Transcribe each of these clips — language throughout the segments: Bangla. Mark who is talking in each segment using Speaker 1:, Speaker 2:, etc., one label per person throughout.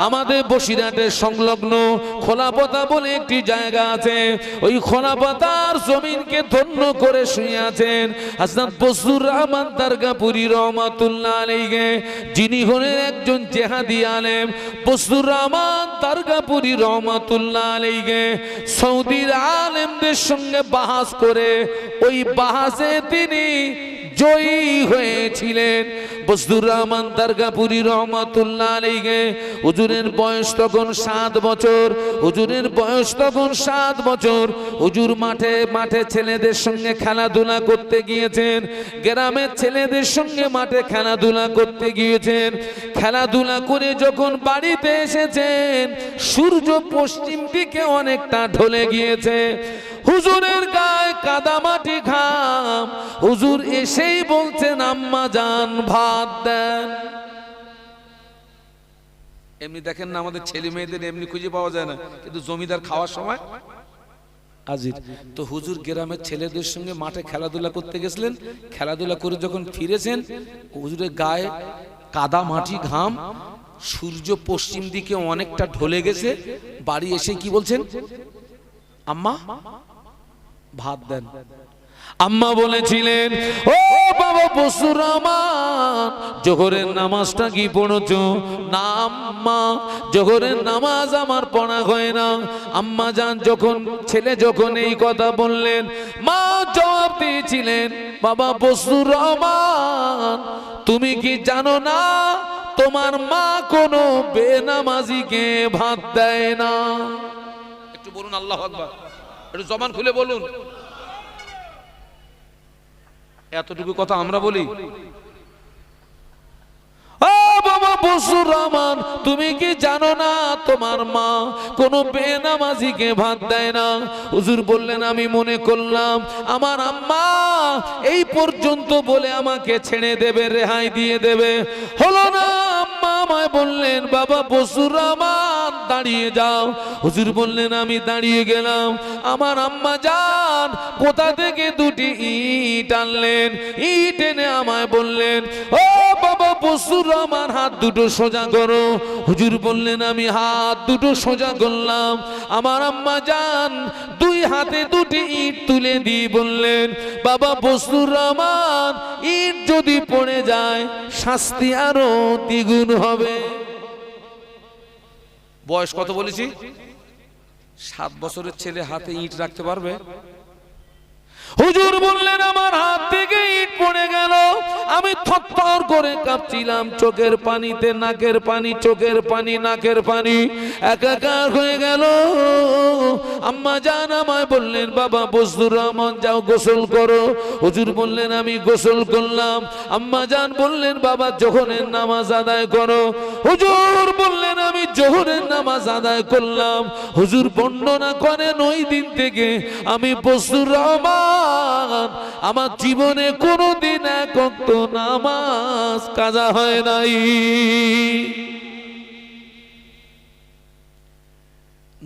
Speaker 1: আমাদের বসিরহাটের সংলগ্ন খোলাপাতা বলে একটি জায়গা আছে, ওই খোলাপাতার জমিনকে ধন্য করে শুয়ে আছেন হযরত বজলুর রহমান দারগাপুরী রহমাতুল্লাহ আলাইহি, যিনি হলেন একজন জেহাদি আলেম। বজলুর রহমান দারগাপুরী রহমাতুল্লাহ আলাইহি সৌদির আলেমদের সঙ্গে বাহাস করে ওই বাহাসে তিনি জয়ী হয়েছিলেন। বজলুর রহমান দারগাপুরী রহমাতুল্লাহ আলাইহি হুজুরের বয়স তখন 7 বছর, হুজুরের বয়স তখন 7 বছর। হুজুর মাঠে মাঠে ছেলেদের সঙ্গে খেলাধুলা করতে গিয়েছেন, গ্রামের ছেলেদের সঙ্গে মাঠে খেলাধুলা করতে গিয়েছেন। খেলাধুলা করে যখন বাড়িতে এসেছেন সূর্য পশ্চিম দিকে অনেকটা ঢলে গিয়েছে, হুজুরের গায়ে কাদামাটি ঘাম। হুজুর এসেই বলছেন আম্মা জান ভাত দেন। এমনি দেখেন না আমাদের ছেলে মেয়েদের এমনি খুঁজে পাওয়া যায় না, কিন্তু জমিদার খাওয়ার সময় হাজির। তো হুজুর গ্রামের ছেলেদের সঙ্গে মাঠে খেলাধুলা করতে গেছিলেন, খেলাধুলা করে যখন ফিরেছেন হুজুরের গায়ে কাদা মাটি ঘাম, সূর্য পশ্চিম দিকে অনেকটা ঢলে গেছে। বাড়ি এসে কি বলছেন, আম্মা ভাত দেন। আম্মা বলেছিলেন, ও বাবা বজলুর রহমান, জোহরের নামাজটা কি পড়েছো? না আম্মা, জোহরের নামাজ আমার পড়া হয় না। আম্মা জান যখন ছেলে যখন এই কথা বললেন, মা জবাব দিয়েছিলেন, বাবা বজলুর রহমান, তুমি কি জানো না তোমার মা কোনো বেনামাজিকে ভাত দেয় না? একটু বলুন আল্লাহু আকবার, একটু জবান খুলে বলুন। এতটুকু কথা আমরা বলি। ও বাবা বজলুর রহমান, তুমি কি জানো না তোমার মা কোনো বেনামাজিকে ভাত দেয় না? হুজুর বললেন, আমি মনে করলাম আমার আম্মা এই পর্যন্ত বলে আমাকে ছেড়ে দেবে, রেহাই দিয়ে দেবে। হলো না। আম্মা আমায় বললেন, বাবা বজলুর রহমান দাঁড়িয়ে যাও। হুজুর বললেন, আমি দাঁড়িয়ে গেলাম। আমার আম্মা জান কোথা থেকে 2টি ইট আনলেন, ইট এনে আমায় বললেন, ও বাবা বজলুর রহমান হাত দুটো সোজা করো। হুজুর বললেন, আমি হাত দুটো সোজা করলাম। আমার আম্মা জান 2 হাতে 2টি ইট তুলে দিয়ে বললেন, বাবা বজলুর রহমান, ইট যদি পড়ে যায় শাস্তি আরো দ্বিগুণ হবে। বয়স কত বলেছি? 7 বছরের ছেলে হাতে ইট রাখতে পারবে? হুজুর বললেন, আমার হাত থেকে ইট পড়ে গেল। আমি থরথর করে কাঁপছিলাম, চোখের পানিতে নাকের পানি, চোখের পানি নাকের পানি একাকার হয়ে গেল। আম্মা জান আমায় বললেন, বাবা বজলুর রহমান যাও গোসল করো। হুজুর বললেন, আমি গোসল করলাম। আম্মা জান বললেন, বাবা জোহরের নামাজ আদায় করো। হুজুর বললেন, আমি জোহরের নামাজ আদায় করলাম। হুজুর বর্ণনা করেন, ওই দিন থেকে আমি বজলুর রহমান আমার জীবনে কোনোদিন এক ওয়াক্ত নামাজ কাজা হয় নাই।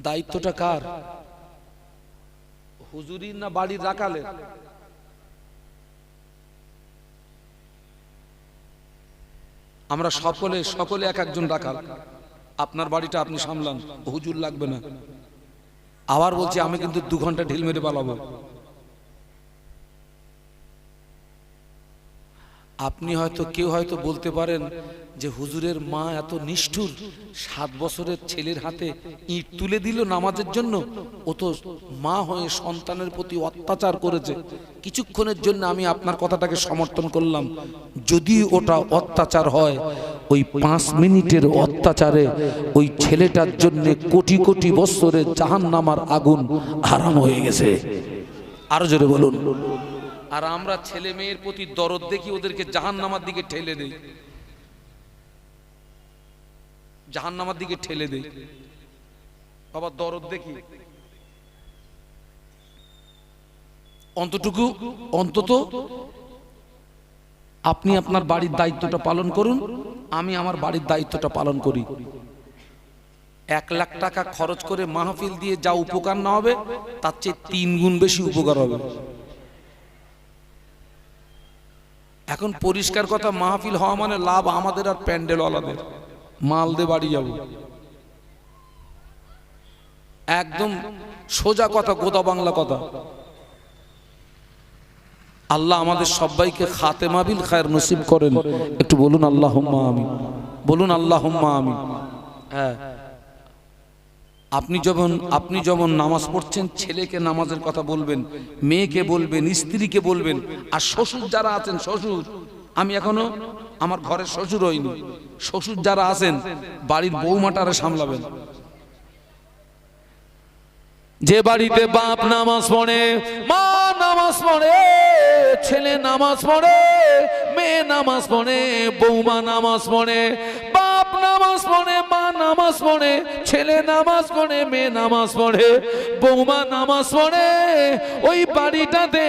Speaker 1: দায়িত্বটা কার? হুজুরির না বাড়ির রাখালের? আমরা সকলে এক একজন রাখাল। আপনার বাড়িটা আপনি সামলান, হুজুর লাগবে না। আবার বলছি, আমি কিন্তু 2 ঘন্টা ঢিল মেরে পালাবো। আপনি হয়তো কেউ হয়তো বলতে পারেন যে হুজুরের মা এত নিষ্ঠুর, 7 বছরের ছেলের হাতে ইট তুলে দিল নামাজের জন্য। ও তো মা হয়ে সন্তানের প্রতি অত্যাচার করেছে। কিছুক্ষণের জন্য আমি আপনার কথাটাকে সমর্থন করলাম। যদি ওটা অত্যাচার হয়, ওই 5 মিনিটের অত্যাচারে ওই ছেলেটার জন্য কোটি কোটি বছরের জাহান্নামের আগুন হারাম হয়ে গেছে। আরো জোরে বলুন। আর আমরা ছেলে মেয়ের প্রতি দরদ দেখি, ওদেরকে জাহান্নামের দিকে ঠেলে দেই, জাহান্নামের দিকে ঠেলে দেই। বাবা দরদ দেখি, অন্তত আপনি আপনার বাড়ির দায়িত্বটা পালন করুন, আমি আমার বাড়ির দায়িত্বটা পালন করি। 1 লাখ টাকা খরচ করে মাহফিল দিয়ে যা উপকার না হবে, তার চেয়ে 3 গুণ বেশি উপকার হবে। এখন পরিষ্কার কথা, মাহফিল হওয়া মানে লাভ আমাদের আর প্যান্ডেল ওয়ালাদের। মাল দিয়ে বাড়ি যাব,
Speaker 2: একদম সোজা কথা, গোদা বাংলা কথা। আল্লাহ আমাদের সবাইকে খাতেমা বিল খায়ের নসিব করেন। একটু বলুন আল্লাহুম্মা আমিন, বলুন আল্লাহুম্মা আমিন। হ্যাঁ, আপনি যখন নামাজ পড়ছেন, ছেলেকে নামাজের কথা বলবেন, মেয়েকে বলবেন, স্ত্রীকে বলবেন। আর শ্বশুর যারা আছেন, শ্বশুর, আমি এখনো আমার ঘরের শ্বশুর হইনি, শ্বশুর যারা আছেন বাড়ির বৌমাটারে সামলাবেন।
Speaker 1: যে বাড়িতে বাপ নামাজ পড়ে, মা নামাজ পড়ে, ছেলে নামাজ পড়ে, মেয়ে নামাজ পড়ে, বৌমা নামাজ পড়ে, বাপ নামাজ পড়ে, মা নামাজ পড়ে, ছেলে নামাজ পড়ে, মেয়ে নামাজ পড়ে, বৌমা নামাজ পড়ে, ওই বাড়িটাতে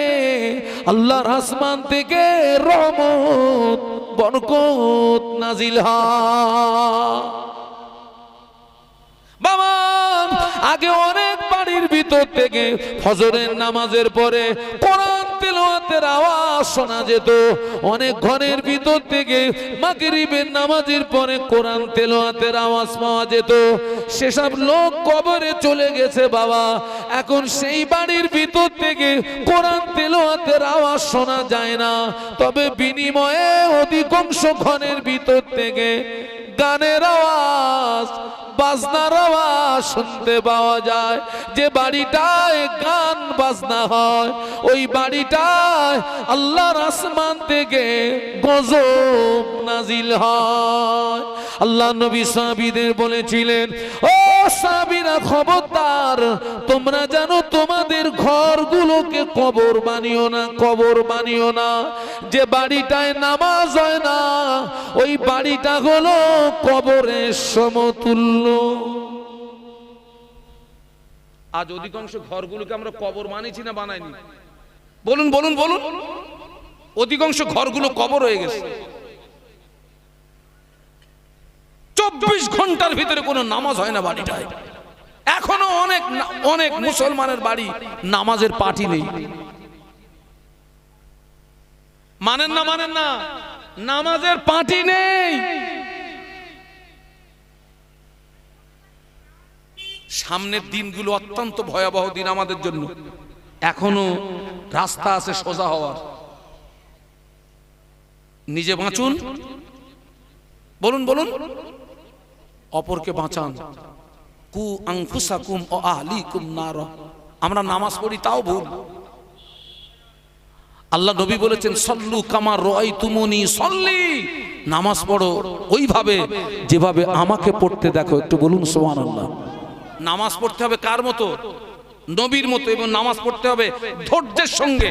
Speaker 1: আল্লাহর আসমান থেকে রহমত বরকত নাজিল হয়। বাবা, আগে অনেক বাড়ির ভিতর থেকে ফজরের নামাজের পরে কোরআন তেলাওয়াতের আওয়াজ শোনা যেত। অনেক ঘরের ভিতর থেকে মাগরিবের নামাজের পরে কোরআন তেলাওয়াতের আওয়াজ পাওয়া যেত। সেসব লোক কবরে চলে গেছে বাবা, এখন সেই বাড়ির ভিতর থেকে কোরআন তেলাওয়াতের আওয়াজ শোনা যায় না। তবে বিনিময়ে অধিকাংশ ঘরের ভিতর থেকে গানের আওয়াজ, বাজনার আওয়াজ শুনতে পাওয়া যায়। যে বাড়িটায় গান বাজনা হয়, ওই বাড়িটায় আল্লাহর আসমান থেকে গজব নাজিল হয়। আল্লাহ নবী সাহাবীদের বলেছিলেন, ও সাহাবীরা খবরদার, তোমরা জানো তোমাদের ঘরগুলোকে কবর বানিও না, কবর বানিও না। যে বাড়িটায় নামাজ হয় না, ওই বাড়িটা হলো কবরের সমতুল্য।
Speaker 2: আজ অধিকাংশ ঘরগুলোকে আমরা কবর বানিয়েছি না বানাইনি? বলুন বলুন বলুন। অধিকাংশ ঘরগুলো কবর হয়ে গেছে। 24 ঘন্টার ভিতরে কোনো নামাজ হয় না বাড়িটায়। এখনো অনেক অনেক মুসলমানের বাড়ি নামাজের পার্টি নেই। মানেন না, মানেন না, নামাজের পার্টি নেই। সামনের দিনগুলো অত্যন্ত ভয়াবহ দিন আমাদের জন্য। এখনো রাস্তা আছে সোজা হওয়ার। নিজে বাঁচুন, বলুন বলুন, অপরকে বাঁচান। কু আনফুসাকুম ও আহলিকুম নার। আমরা নামাজ পড়ি তাও ভুল। আল্লাহ নবী বলেছেন, সল্লু কামা রাআইতুমুনি সল্লি। নামাজ পড়ো ওইভাবে যেভাবে আমাকে পড়তে দেখো। একটু বলুন সুবহানাল্লাহ। নামাজ পড়তে হবে কার মতো? নবীর মতো। এবং নামাজ পড়তে হবে ধৈর্যের সঙ্গে।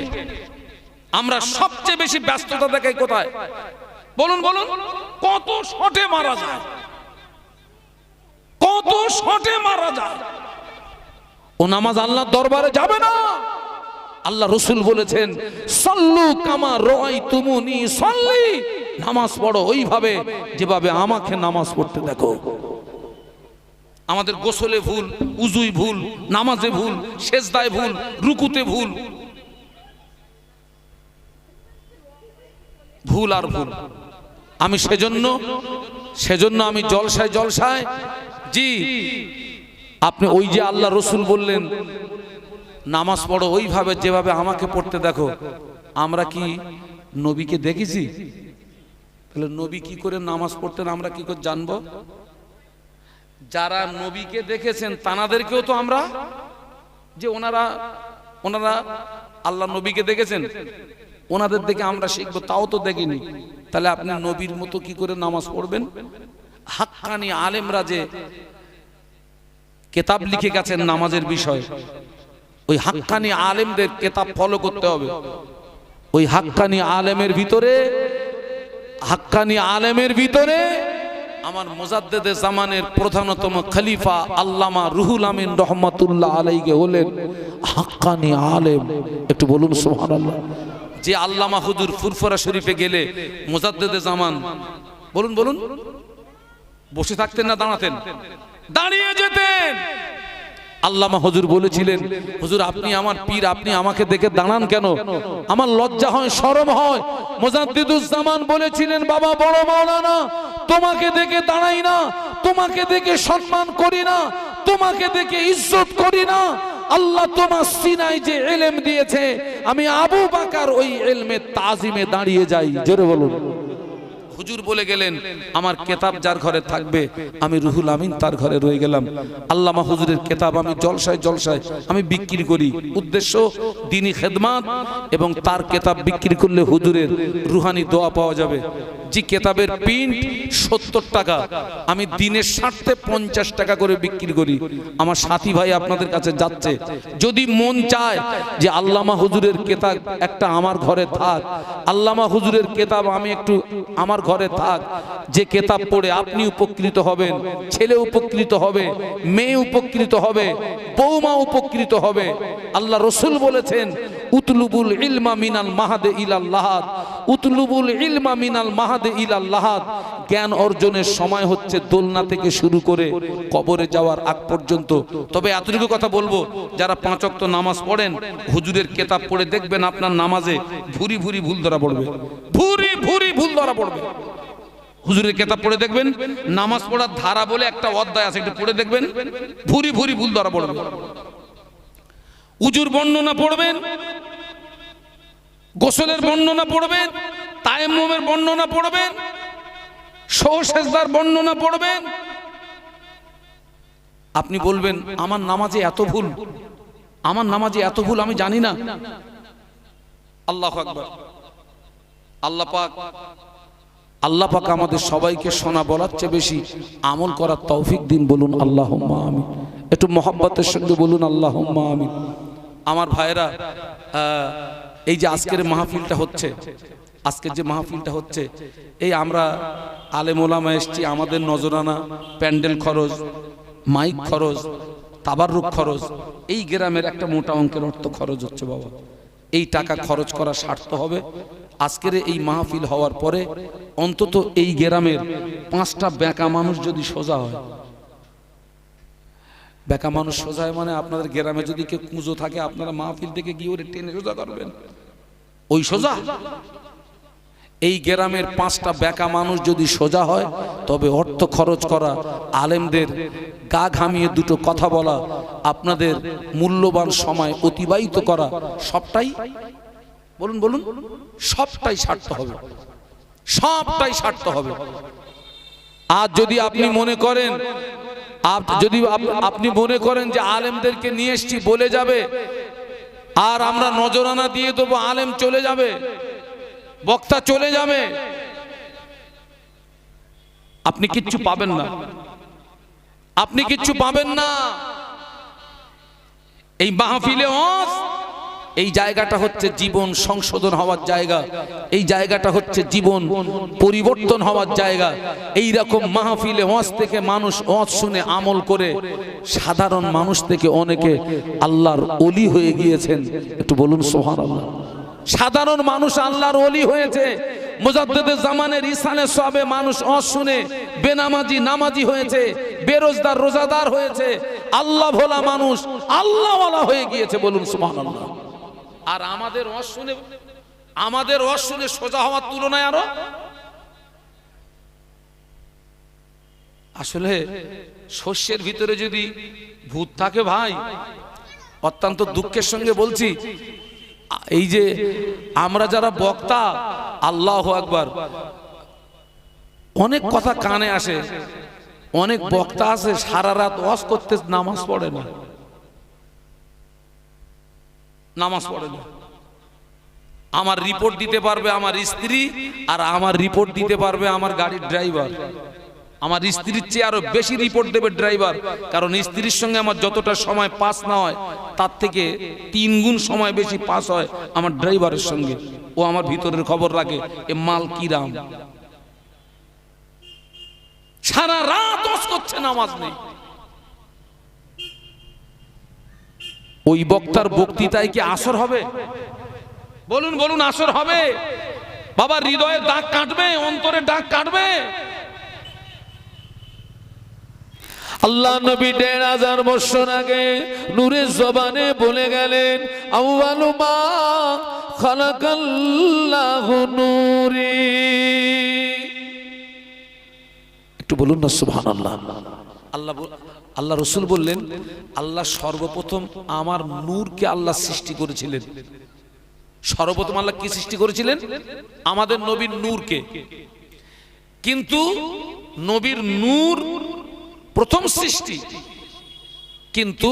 Speaker 2: আমরা সবচেয়ে বেশি ব্যস্ততা দেখাই কোথায়? বলুন বলুন। কত শটে মারা যায়, কত শটে মারা যায়। ও নামাজ আল্লাহর দরবারে যাবে না। আল্লাহ রাসূল বলেছেন, সল্লু কামা রাআইতুমুনি সল্লি। নামাজ পড়ো ওইভাবে যেভাবে আমাকে নামাজ পড়তে দেখো। আমাদের গোসলে ভুল, উজুই ভুল, নামাজে ভুল, সেজদায় ভুল, রুকুতে ভুল, ভুল আর ভুল। আমি সেজন্য আমি জলসায় জলসায়, জি আপনি ওই যে আল্লাহ রসুল বললেন নামাজ পড়ো ওইভাবে যেভাবে আমাকে পড়তে দেখো। আমরা কি নবীকে দেখেছি? তাহলে নবী কি করে নামাজ পড়তেন আমরা কি করে জানবো? যারা নবীকে দেখেছেন তানাদেরকেও তো আমরা, যে ওনারা আল্লাহ নবীকে দেখেছেন, ওনাদের দেখে আমরা শিখবো, তাও তো দেখিনি। তাহলে আপনি নবীর মতো কি করে নামাজ পড়বেন? হাক্কানি আলেমরা যে কিতাব লিখে গেছেন নামাজের বিষয়, ওই হাক্কানি আলেমদের কিতাব ফলো করতে হবে। ওই হাক্কানি আলেমের ভিতরে আমার মুজাদ্দেদে জামানের প্রধানতম খলিফা আল্লামা রুহুল আমিন রহমাতুল্লাহ আলাইহি হলেন হাক্কানি আলেম। একটু বলুন সুবহানাল্লাহ। যে আল্লামা হুজুর ফুরফুরা শরীফে গেলে মুজাদ্দেদে জামান, বলুন বলুন, বসে থাকতেন না দাঁড়াতেন? দাঁড়িয়ে যেতেন। আল্লামা হুজুর বলেছিলেন, হুজুর আপনি আমার পীর, আপনি আমাকে দেখে দাঁড়ান কেন? আমার লজ্জা হয়, শরম হয়। মুজাদ্দিদুজ জামান বলেছিলেন, বাবা বড় মাওলানা, তোমাকে দেখে দাঁড়াই না, তোমাকে দেখে সম্মান করি না, তোমাকে দেখে ইজ্জত করি না, আল্লাহ তোমার সিনায় যে ইলম দিয়েছে আমি আবু বকর ওই ইলমে তাজিমে দাঁড়িয়ে যাই। জোরে বলুন। হুজুর বলে গেলেন আমার কেতাব যার ঘরে থাকবে আমি রুহুল আমিন তার ঘরে রয়ে গেলাম। আল্লামা হুজুরের কেতাব আমি জলসায় জলসায় আমি বিক্রি করি, উদ্দেশ্য দ্বীনি খেদমত, এবং তার কেতাব বিক্রি করলে হুজুরের রুহানি দোয়া পাওয়া যাবে। যে কেতাবের প্রিন্ট 70 টাকা, আমি দিনের স্বার্থে 50 টাকা করে বিক্রি করি। আমার সাথী ভাই আপনাদের কাছে যাচ্ছে, যদি মন চায় যে আল্লামা হুজুরের কেতাব একটা আমার ঘরে থাক, আল্লামা হুজুরের কেতাব আমি একটু আমার ঘরে থাক, যে কেতাব পড়ে আপনি উপকৃত হবেন, ছেলে উপকৃত হবে, মেয়ে উপকৃত হবে, বৌমা উপকৃত হবে। আল্লাহ রসুল বলেছেন উতলুবুল ইলমা মিনাল মাহাদে ইলাল লাহাদ, উতলুবুল ইলমা মিনাল মাহাদে ইলাল লাহাদ। জ্ঞান অর্জনের সময় হচ্ছে দোলনা থেকে শুরু করে কবরে যাওয়ার আগ পর্যন্ত। তবে এতটুকু কথা বলবো, যারা 5 ওয়াক্ত নামাজ পড়েন হুজুরের কেতাব পড়ে দেখবেন আপনার নামাজে ভুরি ভুরি ভুল ধরা পড়বে, ভুরি ভুরি ভুল ধরা পড়বে। হুজুরের কেতাব পড়ে দেখবেন, নামাজ পড়ার ধারা বলে একটা অধ্যায় আছে, একটু পড়ে দেখবেন, ভুরি ভুরি ভুল ধরা পড়বে। উজুর বর্ণনা পড়বেন, গোসলের বর্ণনা পড়বেন, তায়াম্মুমের বর্ণনা পড়বেন, সেজদার বর্ণনা পড়বেন। আপনি বলবেন আমার নামাজে এত ভুল, আমার নামাজে এত ভুল আমি জানি না। আল্লাহু আকবার। আল্লাহ পাক আমাদের সবাইকে শোনা বলার চেয়ে বেশি আমল করার তৌফিক দিন। বলুন আল্লাহুম্মা আমিন। একটু মহব্বতের সঙ্গে বলুন আল্লাহুম্মা আমিন। আমার ভাইরা, এই যে আজকের মাহফিলটা হচ্ছে, আজকের যে মাহফিলটা হচ্ছে, এই আমরা আলেম ওলামা এসছি, আমাদের নজরানা, প্যান্ডেল খরচ, মাইক খরচ, তাবাররুক খরচ, এই গ্রামের একটা মোটা অঙ্কের অর্থ খরচ হচ্ছে বাবা। এই টাকা খরচ করা সার্থক হবে। আজকের এই মাহফিল হওয়ার পরে অন্তত এই গ্রামের 5টা বেকা মানুষ যদি সোজা হয়, বেকা মানুষ সোজা হয় মানে আপনাদের গ্রামে যদি কেউ কুঁজো থাকে আপনারা মাহফিল থেকে গিয়ে ওরে টেনে সোজা করবেন, ওই সোজা। এই গ্রামের 5টা বেকা মানুষ যদি সোজা হয়, তবে অর্থ খরচ করা, আলেমদের গা ঘামিয়ে দুটো কথা বলা, আপনাদের মূল্যবান সময় অতিবাহিত করা, সবটাই বলুন বলুন সবটাই সার্থক হবে, সবটাই সার্থক হবে। আর যদি আপনি মনে করেন, আপনি মনে করেন যে আলেমদেরকে নিয়ে এসছি বলে যাবে আর আমরা নজরানা দিয়ে দেবো, আলেম চলে যাবে, বক্তা চলে যাবে, আপনি কিচ্ছু পাবেন না, আপনি কিচ্ছু পাবেন না। এই মাহফিলে ওয়াজ, এই জায়গাটা হচ্ছে জীবন সংশোধন হওয়ার জায়গা, এই জায়গাটা হচ্ছে জীবন পরিবর্তন হওয়ার জায়গা। এই রকম মাহফিলে ওয়াজ থেকে মানুষ ওয়াজ শুনে আমল করে সাধারণ মানুষ থেকে অনেকে আল্লাহর ওলি হয়ে গিয়েছেন। একটু বলুন সুবহানাল্লাহ। সাধারণ মানুষ আল্লাহর ওলি হয়েছে। মুজাদ্দিদে জামানের ইসানে সবে মানুষ ওয়াজ শুনে বেনামাজি নামাজি হয়েছে, বেরোজগার রোজাদার হয়েছে, আল্লাহ ভোলা মানুষ আল্লাহওয়ালা হয়ে গিয়েছে। বলুন সুবহানাল্লাহ। আর আমাদের ওয়াজ শুনে সোজা হওয়ার তুলনায় আরো, আসলে শস্যের ভিতরে যদি ভূত থাকে ভাই, অত্যন্ত দুঃখের সঙ্গে বলছি, এই যে আমরা যারা বক্তা, আল্লাহু আকবার, অনেক কথা কানে আসে, অনেক বক্তা আছে সারা রাত ওয়াজ করতে নামাজ পড়ে না, নামাজ পড়ে না। আমার রিপোর্ট দিতে পারবে আমার স্ত্রী, আর আমার রিপোর্ট দিতে পারবে আমার গাড়ির ড্রাইভার। আমার স্ত্রীর চেয়ে আরো বেশি রিপোর্ট দেবে ড্রাইভার, কারণ স্ত্রীর সঙ্গে আমার যতটা সময় পাস না হয় তার থেকে 3 গুণ সময় বেশি পাস হয় আমার ড্রাইভারের সঙ্গে। ও আমার ভিতরের খবর রাখে, এ মাল কিরাম, সারা রাত ওয়াজ করছে, নামাজ নেই। ওই বক্তার বক্তৃতায় কি আসর হবে? বলুন বলুন, আসর হবে? বাবা হৃদয়ের দাগ কাটবে, অন্তরের দাগ কাটবে।
Speaker 1: আল্লাহ নবী 1500 বছর আগে নূরের জবানে বলে গেলেন, আউয়ালু মা খালাকাল্লাহু নূরি।
Speaker 2: একটু বলুন না সুবহানাল্লাহ। আল্লাহ রসুল বললেন, আল্লাহ সর্বপ্রথম আমার নূরকে আল্লাহ সৃষ্টি করেছিলেন। সর্বপ্রথম আল্লাহ কি সৃষ্টি করেছিলেন? আমাদের নবীর নূরকে। কিন্তু নবীর নূর প্রথম সৃষ্টি, কিন্তু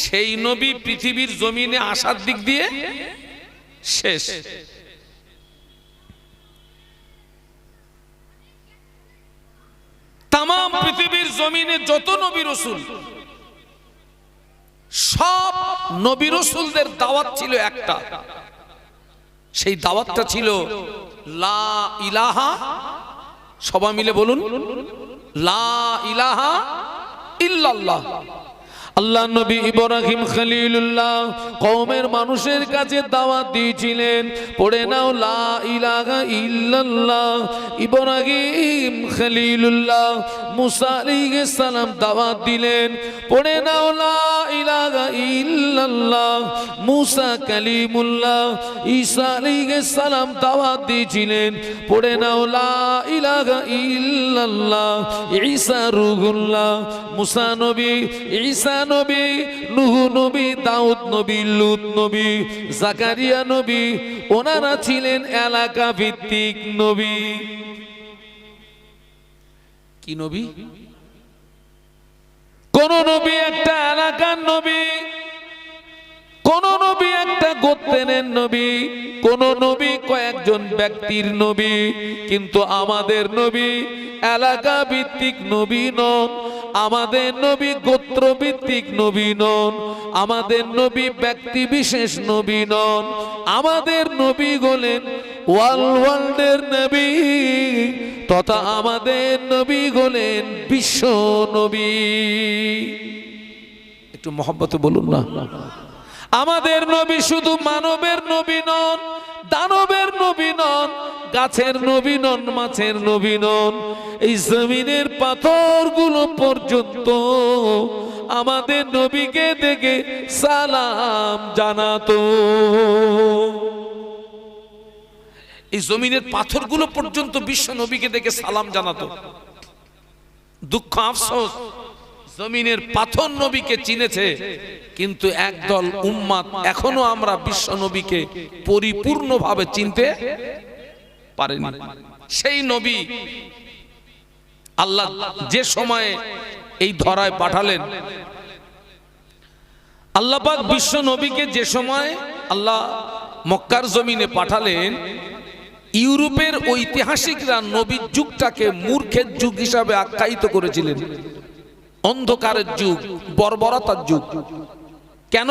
Speaker 2: সেই নবী পৃথিবীর জমিনে আসার দিক দিয়ে শেষ। তাম পৃথিবীর জমিনে যত নবী রাসূল, সব নবী রাসূলদের দাওয়াত ছিল একটা। সেই দাওয়াতটা ছিল লা ইলাহা, সবাই মিলে বলুন, লা ইলাহা ইল্লাল্লাহ।
Speaker 1: আল্লাহ নবী ইব্রাহিম খলিলুল্লাহ কওমের মানুষের কাছে দাওয়াত দিয়েছিলেন, পড়ে নাও লা ইলাহা ইল্লাল্লাহ। ইব্রাহিম খলিলুল্লাহ মুসা আলাইহিস সালাম দাওয়াত দিলেন, পড়ে নাও লা ইলাহা ইল্লাল্লাহ। মুসা কালিমুল্লাহ ঈসা আলাইহিস সালাম দাওয়াত দিয়েছিলেন, পড়ে নাও লা ইলাহা ইল্লাল্লাহ। ঈসা রূহুল্লাহ, মুসা নবী, ঈসা নবী, নূহ নবী, দাউদ নবী, লূত নবী, জাকারিয়া নবী, ওনারা ছিলেন এলাকা ভিত্তিক নবী।
Speaker 2: কি নবী?
Speaker 1: কোন নবী একটা এলাকার নবী, কোন নবী একটা গোত্রের নবী, কোন নবী কয়েকজন ব্যক্তির নবী। কিন্তু আমাদের নবী এলাকা ভিত্তিক নবী নন, আমাদের নবী গোত্র ভিত্তিক নবী নন, আমাদের নবী ব্যক্তি বিশেষ নবী নন। আমাদের নবী হলেন ওয়ার্ল্ডের নবী, তথা আমাদের নবী হলেন বিশ্ব নবী।
Speaker 2: একটু মহব্বতে বলুন না।
Speaker 1: আমাদের নবী শুধু মানবের নবী নন, দানবের নবী নন, গাছের নবী নন, মাছের নবী নন। এই জমিনের পাথরগুলো পর্যন্ত আমাদের নবীকে দেখে সালাম জানাতো।
Speaker 2: এই জমিনের পাথরগুলো পর্যন্ত বিশ্ব নবীকে দেখে সালাম জানাতো। দুঃখ আফসোস, জমিনের পাথর নবীকে চিনেছে, কিন্তু একদল উম্মাত এখনো আমরা বিশ্ব নবীকে পরিপূর্ণভাবে চিনতে পারেনি। সেই নবী আল্লাহ যে সময়ে এই ধরায় পাঠালেন,
Speaker 1: আল্লাহ পাক বিশ্ব নবীকে যে সময় আল্লাহ মক্কার জমিনে পাঠালেন,
Speaker 2: ইউরোপের ঐতিহাসিকরা নবীর যুগটাকে মূর্খের যুগ হিসাবে আখ্যায়িত করেছিলেন, অন্ধকারের যুগ, বর্বরতার যুগ। কেন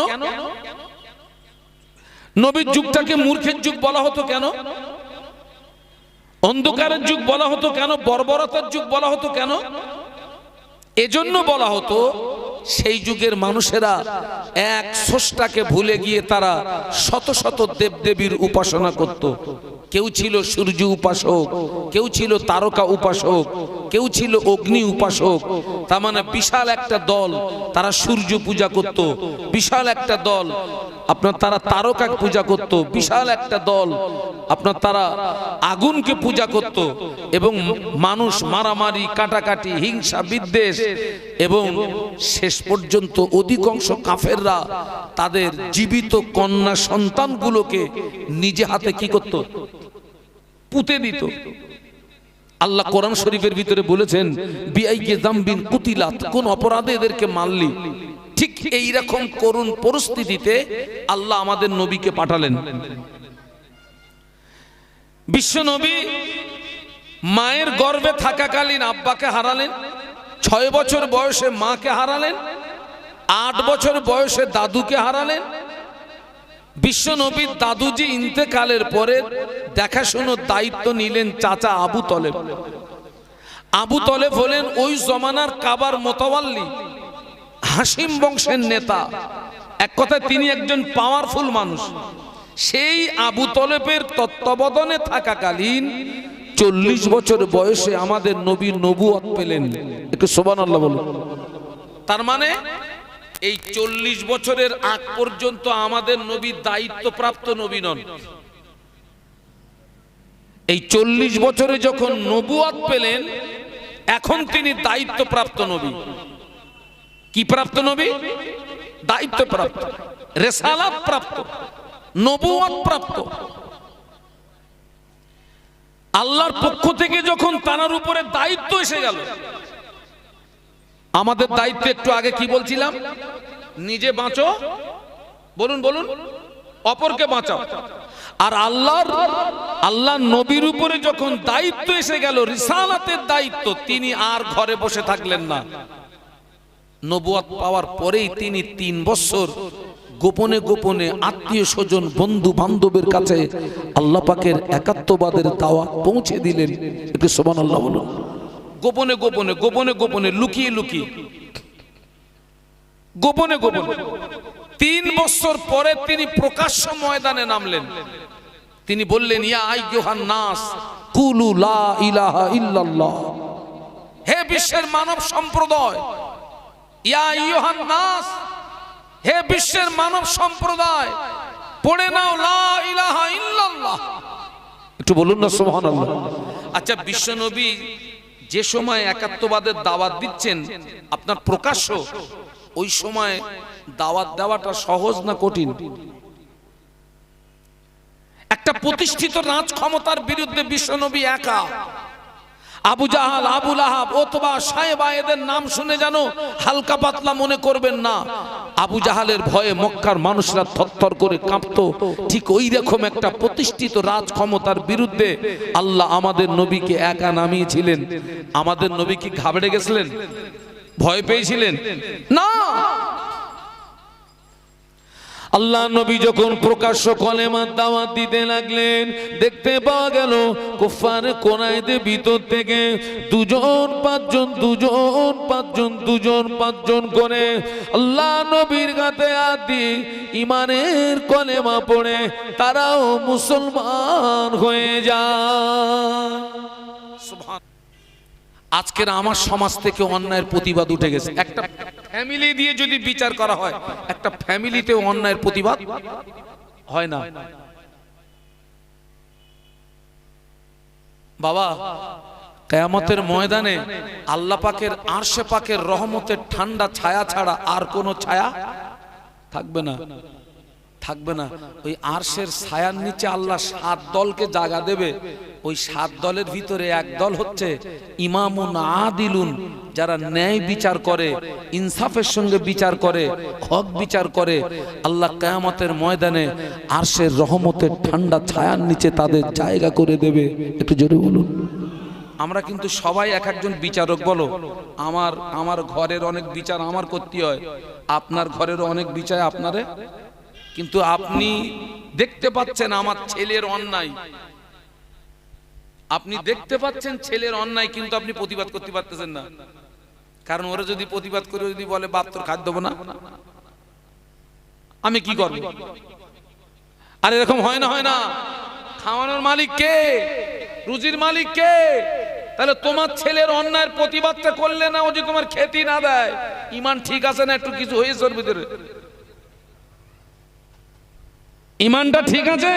Speaker 1: নবীর যুগটাকে মূর্খের যুগ বলা হতো? কেন অন্ধকারের যুগ বলা হতো? কেন বর্বরতার যুগ বলা হতো? কেন?
Speaker 2: এজন্য বলা হতো, সেই যুগের মানুষেরা এক স্রষ্টাকে ভুলে গিয়ে তারা শত শত দেবদেবীর উপাসনা করত। কেউ ছিল সূর্য উপাসক, কেউ ছিল তারকা উপাসক, কেউ ছিল অগ্নি উপাসক। তার মানে বিশাল একটা দল তারা সূর্য পূজা করত, বিশাল একটা দল আপনার তারা তারকা পূজা করত, বিশাল একটা দল আপনার তারা আগুনকে পূজা করত। এবং মানুষ মারামারি, কাটাকাটি, হিংসা, বিদ্বেষ, এবং শেষ পর্যন্ত অধিকাংশ কাফেররা তাদের জীবিত কন্যা সন্তানগুলোকে নিজে হাতে কি করত? পুঁতে দিত। আল্লাহ কোরআন শরীফের ভিতরে বলেছেন, বিআইয়ি যামবিন কুতিলাত, কোন অপরাধে এদেরকে মারলি। ঠিক এই রকম করুণ পরিস্থিতিতে আল্লাহ আমাদের নবীকে পাঠালেন।
Speaker 1: বিশ্ব নবী মায়ের গর্ভে থাকাকালীন আব্বাকে হারালেন, 6 বছর বয়সে মাকে হারালেন, 8 বছর বয়সে দাদুকে হারালেন। বিশ্ব নবীর দাদুজি ইন্তেকালের পরে দেখাশোনার দায়িত্ব নিলেন চাচা আবু তলেব। আবু তলেব হলেন ওই জমানার কাবার মোতাওয়াল্লি, হাসিম বংশের নেতা। এক কথায় তিনি একজন পাওয়ারফুল মানুষ। সেই আবু তলেবের তত্ত্বাবধানে থাকাকালীন 40 বছর বয়সে আমাদের নবী নবুয়ত পেলেন। একটু সুবহানাল্লাহ বলুন।
Speaker 2: তার মানে এই 40 বছরের আগ পর্যন্ত আমাদের নবী দায়িত্বপ্রাপ্ত নবী নন। এই 40 বছরে যখন নবুয়ত পেলেন, এখন তিনি দায়িত্বপ্রাপ্ত নবী। কি প্রাপ্ত নবী? দায়িত্বপ্রাপ্ত, রিসালাত প্রাপ্ত, নবুয়ত প্রাপ্ত। আল্লাহর পক্ষ থেকে যখন তার উপরে দায়িত্ব এসে গেল, আমাদের দায়িত্ব একটু আগে কি বলছিলাম? নিজে বাঁচো, বলুন বলুন, অপরকে বাঁচাও। আর আল্লাহ নবীর উপরে যখন দায়িত্ব এসে গেল, রিসালাতের দায়িত্ব, তিনি আর ঘরে বসে থাকলেন না। নবুয়ত পাওয়ার পরেই তিনি 3 বছর গোপনে গোপনে আত্মীয় স্বজন বন্ধু বান্ধবের কাছে আল্লাহ পাকের একাত্মবাদের দাওয়াত পৌঁছে দিলেন। একটু সুবহানাল্লাহ বলুন। গোপনে গোপনে, গোপনে গোপনে, লুকিয়ে লুকিয়ে, গোপনে গোপনে 3 বছর পরে তিনি প্রকাশ্য ময়দানে নামলেন। তিনি বললেন, ইয়া আইয়ুহান নাস কুলু লা ইলাহা ইল্লাল্লাহ। হে বিশ্বের মানব সম্প্রদায়, ইয়া আইয়ুহান নাস, হে বিশ্বের মানব সম্প্রদায়, পড়ে নাও লা ইলাহা ইল্লাল্লাহ। একটু বলুন না সুবহানাল্লাহ। আচ্ছা, বিশ্ব নবী যে সময় একাত্মবাদের দাওয়াত দিচ্ছেন আপনার প্রকাশ্য, ওই সময় দাওয়াত দেওয়াটা সহজ না কঠিন? একটা প্রতিষ্ঠিত রাজ ক্ষমতার বিরুদ্ধে বিশ্বনবী একা। আবু জাহাল, আবু লাহাব, ওতবা, সায়েবা, এদের নাম শুনে জানো হালকা পাতলা মনে করবেন না। আবু জাহালের ভয়ে মক্কার মানুষরা থরথর করে কাঁপতো। ঠিক ওই রকম একটা প্রতিষ্ঠিত রাজ ক্ষমতার বিরুদ্ধে আল্লাহ আমাদের নবীকে একা নামিয়েছিলেন। আমাদের নবী কি ঘাবড়ে গেছিলেন? ভয় পেয়েছিলেন? না। আল্লাহ নবী যখন প্রকাশ্য কলেমার দাওয়াত দিতে লাগলেন, দেখতে পাওয়া গেল কুফার কোরাইশদের ভিতর থেকে 2জন 5জন, 2জন 5জন, 2জন 5জন করে আল্লাহ নবীর গাতে হাত দিয়ে ঈমানের কলেমা পড়ে তারাও মুসলমান হয়ে যায়। সুবহান। আজকের আমার সমাজ থেকে অন্যায়ের প্রতিবাদ উঠে গেছে। একটা ফ্যামিলি দিয়ে যদি বিচার করা হয়, একটা ফ্যামিলিতে অন্যায়ের প্রতিবাদ হয় না। বাবা, কিয়ামতের ময়দানে আল্লাহ পাকের আরশে পাকের রহমতের ঠান্ডা ছায়া ছাড়া আর কোনো ছায়া থাকবে না, থাকবে না। ওই আরশের ছায়ার নিচে আল্লাহ 7 দলকে জায়গা দেবে। ওই 7 দলের ভিতরে এক দল হচ্ছে ইমামুন আদিলুন, যারা ন্যায় বিচার করে, ইনসাফের সঙ্গে বিচার করে, হক বিচার করে। আল্লাহ কিয়ামতের ময়দানে আরশের রহমতের ঠান্ডা ছায়ার নিচে তাদের জায়গা করে দেবে। একটু জোরে বলুন। আমরা কিন্তু সবাই এক একজন বিচারক। বলো, আমার ঘরের অনেক বিচার আমার করতে হয়, আপনার ঘরেরও অনেক বিচার আপনারে। কিন্তু আপনি দেখতে পাচ্ছেন আমার ছেলের অন্যায়, আপনি দেখতে পাচ্ছেন ছেলের অন্যায়, কিন্তু আপনি প্রতিবাদ করতে পারতেছেন না। কারণ ওরা যদি প্রতিবাদ করে যদি বলে বাপ তোর খাদ্য দেবো না, আমি কি করব? আর এরকম হয় না, হয় না? খাওয়ানোর মালিক কে? রুজির মালিক কে? তাহলে তোমার ছেলের অন্যায়ের প্রতিবাদটা করলে না, ও যে তোমার খেতে না দেয়, ঈমান ঠিক আছে না? একটু কিছু হয়েছে ওর ভিতরে? ঈমানটা ঠিক আছে?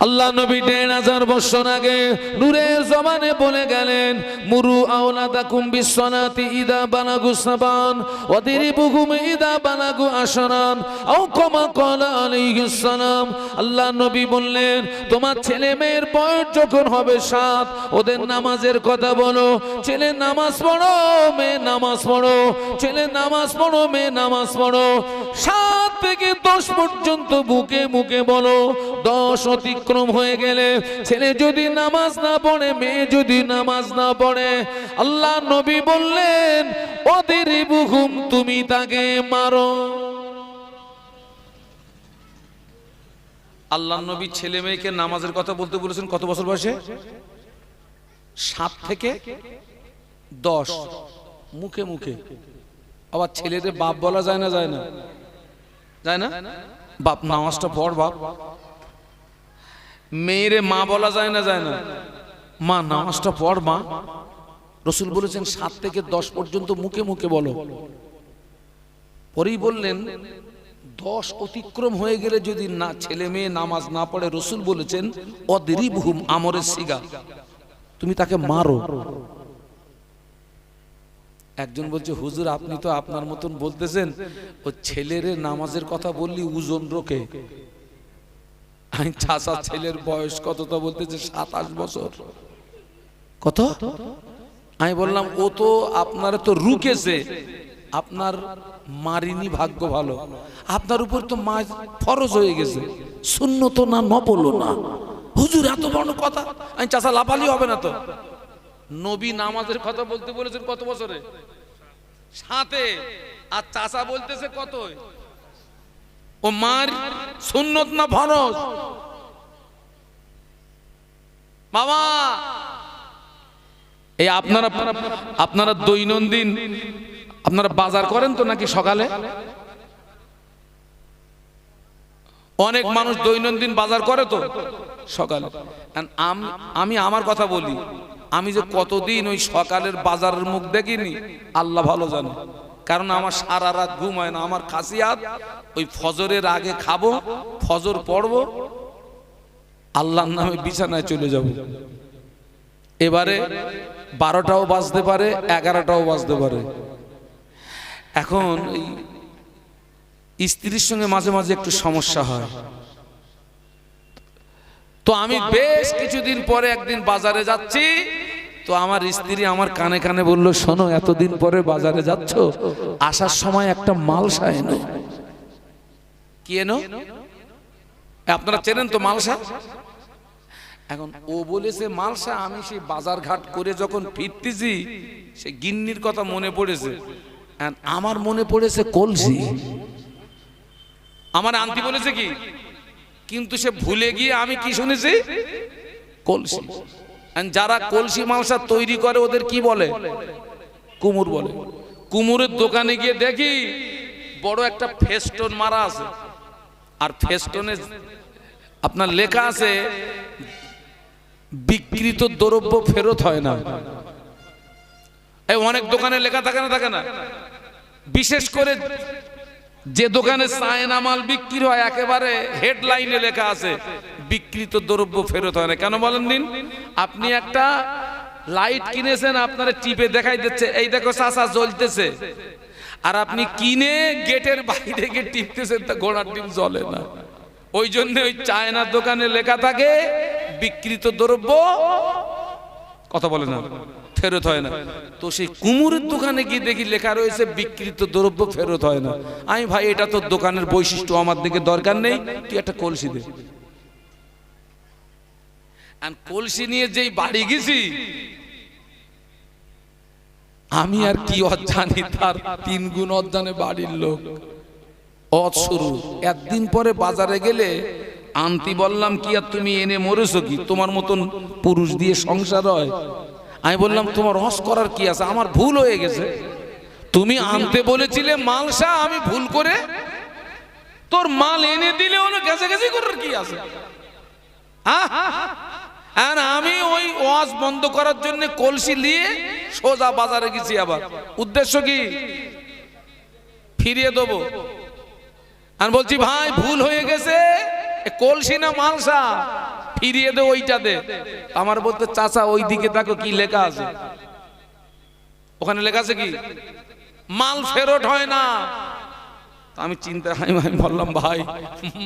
Speaker 2: আল্লাহ নবী 1000 বছর আগে নূরের জবানে বলে গেলেন, মুরু আওলাদাকুম বিসসালাতি ইদা বালাগু সাবান ওয়াদিরিবুহুম ইদা বালাগু আশরান আও কামা ক্বালা আলাইহিস সালাম। আল্লাহ নবী বললেন, তোমার ছেলে মেয়ের বয়স যখন হবে 7, ওদের নামাজের কথা বলো। ছেলে নামাজ পড়ো, মেয়ে নামাজ পড়ো, ছেলে নামাজ পড়ো, মেয়ে নামাজ পড়ো। 7 থেকে 10 পর্যন্ত বুকে মুখে বলো। 10 অতিক্রম হয়ে গেলে, ছেলে যদি নামাজ না পড়ে, মেয়ে যদি নামাজ না পড়ে, আল্লাহ নবী বললেন, ওয়াদিরিবুহুম, তুমি তাকে মারো। আল্লাহ নবী ছেলে মেয়েকে নামাজের কথা বলতে বলেছেন কত বছর বয়সে? 7 থেকে 10, মুখে মুখে। আবার ছেলেদের বাপ বলা যায় না? যায় না? যায় না? বাপ নামাজটা পড় বাপ। মেয়েরে মা বলা যায় না? যায় না? মা নামাজটা পড় মা। রাসূল বলেছেন 7 থেকে 10 পর্যন্ত মুখে মুখে বলো। পরেই বললেন 10 অতিক্রম হয়ে গেলে যদি না ছেলে মেয়ে নামাজ না পড়ে, রসুল বলেছেন অদরিবহুম আমরের সিগা, তুমি তাকে মারো। একজন বলছে হুজুর আপনি তো আপনার মতন বলতেছেন, ও ছেলের নামাজের কথা বললি ওজন রোকে। আমি চাচা ছেলের বয়স কত, তা বলতেছে 27 বছর। কত? আমি বললাম ও তো আপনার তো রুকেছে, আপনার মারিনি, ভাগ্য ভালো। আপনার উপর তো মা ফরজ হয়ে গেছে, সুন্নত না নফল না। হুজুর এত বড় কথা, আমি চাচা লাফালি হবে না তো। নবী নামাজের কথা বলতে বলেছেন কত বছরে? 7-এ। আর চাচা বলতেছে কত? ও মার সুন্নত না ফরজ? বাবা এই আপনারা দৈনন্দিন আপনারা বাজার করেন তো নাকি সকালে? অনেক মানুষ দৈনন্দিন বাজার করে তো সকালে। আমি আমার কথা বলি, আমি যে কতদিন ওই সকালের বাজারের মুখ দেখিনি আল্লাহ ভালো জানে। কারণ আমার সারা রাত ঘুম হয় না, আমার খাসিয়াত ওই ফজরের আগে খাবো, ফজর পড়বো, আল্লাহর নামে বিছানায় চলে যাব। এবারে 12টাও বাজতে পারে, 11টাও বাজতে পারে। এখন এই স্ত্রীর সঙ্গে মাঝে মাঝে একটু সমস্যা হয়। তো আমি বেশ কিছুদিন পরে একদিন বাজারে যাচ্ছি, তো আমার স্ত্রী আমার কানে কানে বলল, শোনো এতদিন পরে বাজারে যাচ্ছ, আসার সময় একটা মালসা এনো। কি এনো? আপনারা চেনেন তো মালসা? এখন ও বলেছে মালসা, আমি সেই বাজার ঘাট করে যখন ফিরতেছি সে গিন্নির কথা মনে পড়েছে, আমার মনে পড়েছে কলসি। আমার আন্টি বলেছে কি, কিন্তু সে ভুলে গিয়ে আমি কি শুনেছি? কলসি। যারা কলসি মালসা তৈরি করে ওদের কি বলে? কুমুর বলে। কুমুরের দোকানে গিয়ে দেখি বড় একটা ফেস্টন মারা আছে, আর ফেস্টনে আপনার লেখা আছে বিক্রিত দ্রব্য ফেরত হয় না। এই অনেক দোকানে লেখা থাকে না? বিশেষ করে যে দোকানে চায়না মাল বিক্রি হয় একেবারে হেডলাইনে লেখা আছে বিক্রিত দ্রব্য ফেরত হয় না। কেন বলেন দিন? আপনি একটা লাইট কিনেছেন, আপনারা টিপে দেখাই দিচ্ছে এই দেখো চাচা জ্বলতেছে, আর আপনি কিনে গেটের বাইরে গিয়ে টিপতেছেন, তা ঘোড়ার ডিম জ্বলে না। ওই জন্য ওই চায়না দোকানে লেখা থাকে বিক্রিত দ্রব্য, কথা বলে না, ফেরত হয় না। তো সেই কুমুরের দোকানে গিয়ে দেখি লেখা রয়েছে বিক্রিত দ্রব্য ফেরত হয় না। আমি ভাই এটা তো দোকানের বৈশিষ্ট্য, আমার দিকে দরকার নেই, তুই একটা কলসি দে। আর কলসি নিয়ে যেই বাড়ি গেছি, আমি আর কি অজানি তার 3 গুণ অজানে বাড়ির লোক। শুরু একদিন পরে বাজারে গেলে আন্টি বললাম কি আর তুমি এনে মরেছো কি, তোমার মতন পুরুষ দিয়ে সংসার হয়? আমি বললাম তোমার রস করার কি আছে, আমার ভুল হয়ে গেছে, তুমি আনতে বলেছিলে মালসা, আমি ভুল করে তোর মাল এনে দিলে হলো, গেছে গেছে করার কি আছে? আর আমি ওই ওয়াজ বন্ধ করার জন্য কলসি নিয়ে সোজা বাজারে গেছি। আবার উদ্দেশ্য কি? ফিরিয়ে দেবো। আর বলছি ভাই ভুল হয়ে গেছে, কলসি না মালসা, ফিরিয়ে দে, ওইটা দে। আমার বলতে চাচা ওই দিকে দেখো কি লেখা আছে। ওখানে লেখা আছে কি মাল ফেরত হয় না। আমি চিন্তা, আমি বললাম ভাই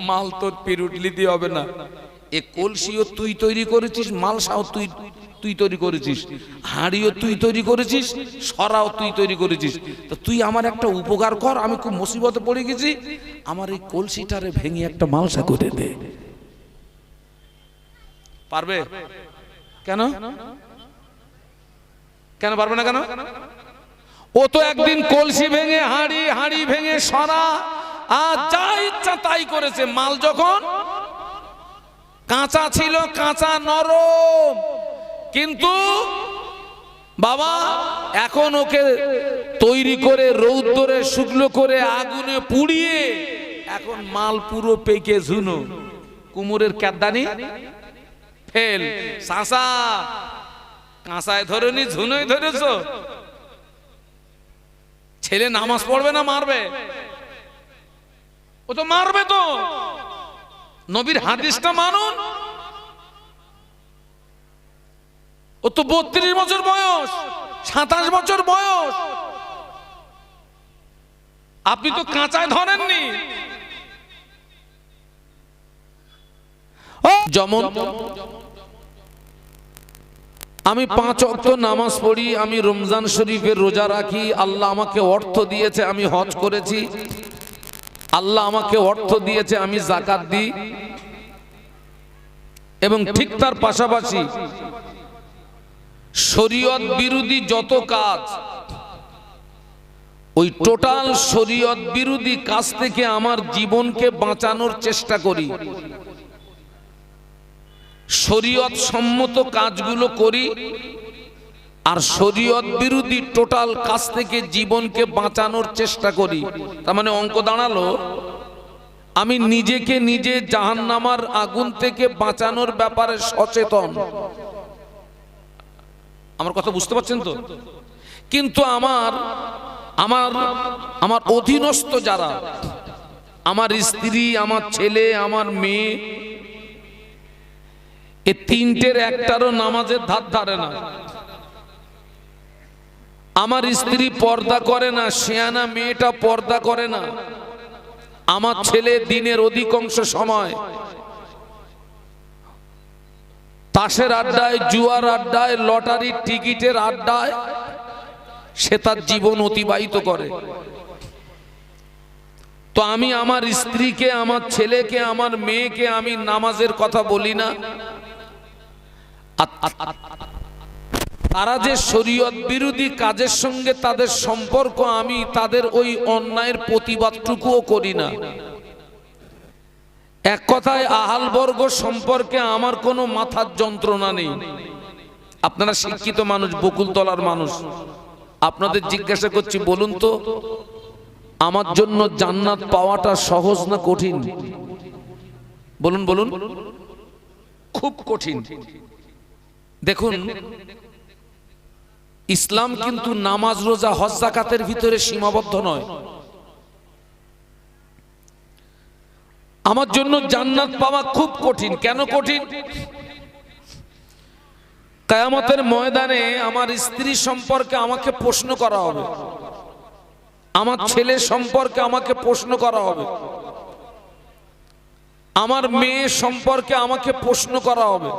Speaker 2: মাল তো পিরুটলি দিয়ে হবে না, এ কলসিও তুই তৈরি করেছিস, মালসাও তুই তৈরি করেছিস, হাঁড়িও তুই তৈরি করেছিস, সরাও তুই তৈরি করেছিস। তো তুই আমার একটা উপকার কর, আমি খুব মুসিবতে পড়ে গেছি, আমার এই কলসিটারে ভেঙে একটা মালসা করে দে। পারবে? কেন কেন পারবে না? কেন? ও তো একদিন কলসি ভেঙে, হাঁড়ি ভেঙে, সরা আর যা ইচ্ছা তাই করেছে। মাল যখন কাঁচা ছিল, কাঁচা নরম, কিন্তু বাবা এখন ওকে তৈরি করে রৌদ্রে শুকনো করে আগুনে পুড়িয়ে এখন মাল পুরো পেকে ঝুনো। কুমুরের ক্যাদানি ফেল। চাষা কাঁচায় ধরেনি, ঝুনোয় ধরেছ। ছেলে নামাজ পড়বে না মারবে? ও তো মারবে তো। নবীর হাদিসটা মানুন। ও তো 32 বছর বয়স, 27 বছর বয়স, আপনি তো কাঁচায় ধরেননি। যেমন আমি 5 ওয়াক্ত নামাজ পড়ি, আমি রমজান শরীফের রোজা রাখি, আল্লাহ আমাকে অর্থ দিয়েছে, আমি হজ করেছি, আল্লাহ আমাকে অর্থ দিয়েছে, আমি যাকাত দিই, এবং ঠিক তার পাশাপাশি শরীয়ত বিরোধী যত কাজ, ওই টোটাল শরীয়ত বিরোধী কাজ থেকে আমার জীবনকে বাঁচানোর চেষ্টা করি, শরীয়ত সম্মত কাজগুলো করি, আর শরীয়ত বিরোধী টোটাল কাজ থেকে জীবনকে বাঁচানোর চেষ্টা করি। তার মানে অঙ্ক দাঁড়ালো, আমি নিজেকে নিজে জাহান্নামার আগুন থেকে বাঁচানোর ব্যাপারে সচেতন। আমার কথা বুঝতে পারছেন তো? কিন্তু আমার আমার আমার অধীনস্থ যারা, আমার স্ত্রী, আমার ছেলে, আমার মেয়ে, এ তিনটের একটারও নামাজের ধার ধারে না। আমার স্ত্রী পর্দা করে না, শিয়ানা মেয়েটা পর্দা করে না, আমার ছেলে দিনের অধিকাংশ সময় তাসের আড্ডায়, জুয়ার আড্ডায়, লটারির টিকিটের আড্ডায় সে তার জীবন অতিবাহিত করে। তো আমি আমার স্ত্রীকে, আমার ছেলেকে, আমার মেয়েকে আমি নামাজের কথা বলি না। তারা যে শরীয়ত বিরোধী কাজের সঙ্গে তাদের সম্পর্ক, আমি তাদের ওই অন্যায়ের প্রতিবাদটুকুও করি না। এক কথায় আহালবর্গ সম্পর্কে আমার কোনো মাথার যন্ত্রণা নেই। আপনারা শিক্ষিত মানুষ, বকুলতলার মানুষ, আপনাদের জিজ্ঞাসা করছি, বলুন তো আমার জন্য জান্নাত পাওয়াটা সহজ না কঠিন? বলুন বলুন। খুব কঠিন। দেখুন, ইসলাম কিন্তু নামাজ, রোজা, হজ, যাকাতের ভিতরে সীমাবদ্ধ নয়। আমার জন্য জান্নাত পাওয়া খুব কঠিন। কেন কঠিন? কিয়ামতের ময়দানে আমার স্ত্রী সম্পর্কে আমাকে প্রশ্ন করা হবে, আমার ছেলে সম্পর্কে আমাকে প্রশ্ন করা হবে, আমার মেয়ে সম্পর্কে আমাকে প্রশ্ন করা হবে।